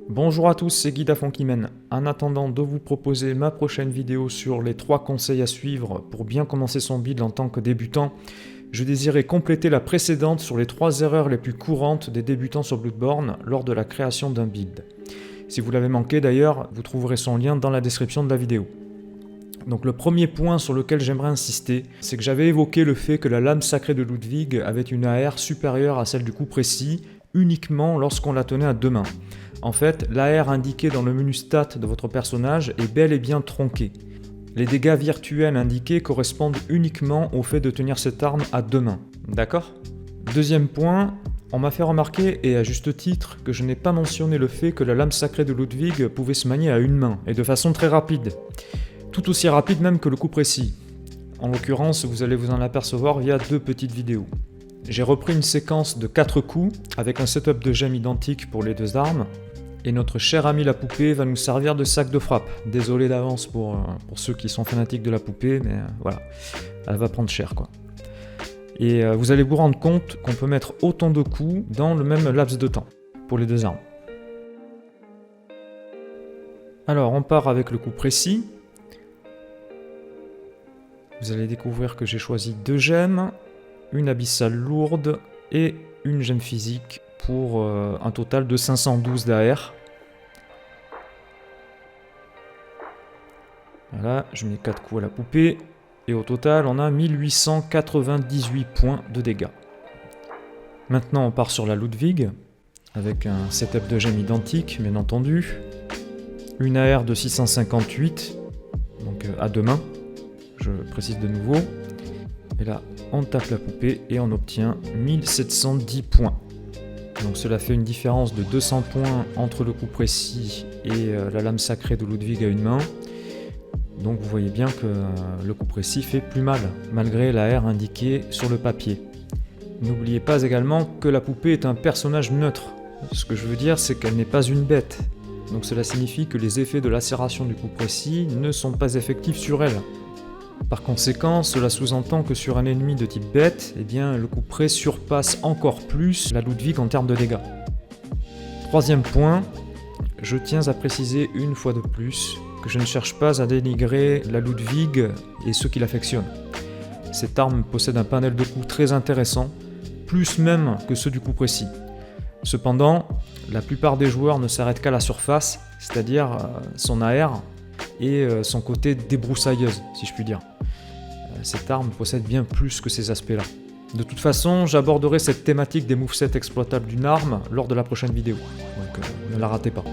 Bonjour à tous, c'est Guy d'Afonkimen. En attendant de vous proposer ma prochaine vidéo sur les 3 conseils à suivre pour bien commencer son build en tant que débutant, je désirais compléter la précédente sur les 3 erreurs les plus courantes des débutants sur Bloodborne lors de la création d'un build. Si vous l'avez manqué d'ailleurs, vous trouverez son lien dans la description de la vidéo. Donc le premier point sur lequel j'aimerais insister, c'est que j'avais évoqué le fait que la lame sacrée de Ludwig avait une AR supérieure à celle du coup précis, uniquement lorsqu'on la tenait à 2 mains. En fait, l'AR indiquée dans le menu stats de votre personnage est bel et bien tronquée. Les dégâts virtuels indiqués correspondent uniquement au fait de tenir cette arme à 2 mains. D'accord ? Deuxième point, on m'a fait remarquer, et à juste titre, que je n'ai pas mentionné le fait que la lame sacrée de Ludwig pouvait se manier à une main, et de façon très rapide. Tout aussi rapide même que le coup précis. En l'occurrence, vous allez vous en apercevoir via 2 petites vidéos. J'ai repris une séquence de 4 coups, avec un setup de gemmes identique pour les 2 armes, et notre cher ami la poupée va nous servir de sac de frappe. Désolé d'avance pour ceux qui sont fanatiques de la poupée, mais voilà, elle va prendre cher quoi. Et vous allez vous rendre compte qu'on peut mettre autant de coups dans le même laps de temps, pour les 2 armes. Alors on part avec le coup précis. Vous allez découvrir que j'ai choisi 2 gemmes, une abyssale lourde et une gemme physique pour un total de 512 d'AR. Voilà, je mets 4 coups à la poupée et au total on a 1898 points de dégâts. Maintenant on part sur la Ludwig avec un setup de gemmes identique bien entendu, une AR de 658 donc à 2 mains. Je précise de nouveau, et là on tape la poupée et on obtient 1710 points. Donc cela fait une différence de 200 points entre le coup précis et la lame sacrée de Ludwig à une main. Donc vous voyez bien que le coup précis fait plus mal, malgré la R indiquée sur le papier. N'oubliez pas également que la poupée est un personnage neutre. Ce que je veux dire, c'est qu'elle n'est pas une bête. Donc cela signifie que les effets de lacération du coup précis ne sont pas effectifs sur elle. Par conséquent, cela sous-entend que sur un ennemi de type bête, eh bien, le couperet surpasse encore plus la Ludwig en termes de dégâts. Troisième point, je tiens à préciser une fois de plus que je ne cherche pas à dénigrer la Ludwig et ceux qui l'affectionnent. Cette arme possède un panel de coups très intéressant, plus même que ceux du coup précis. Cependant, la plupart des joueurs ne s'arrêtent qu'à la surface, c'est-à-dire son AR, et son côté débroussailleuse, si je puis dire. Cette arme possède bien plus que ces aspects-là. De toute façon, j'aborderai cette thématique des movesets exploitables d'une arme lors de la prochaine vidéo, donc ne la ratez pas.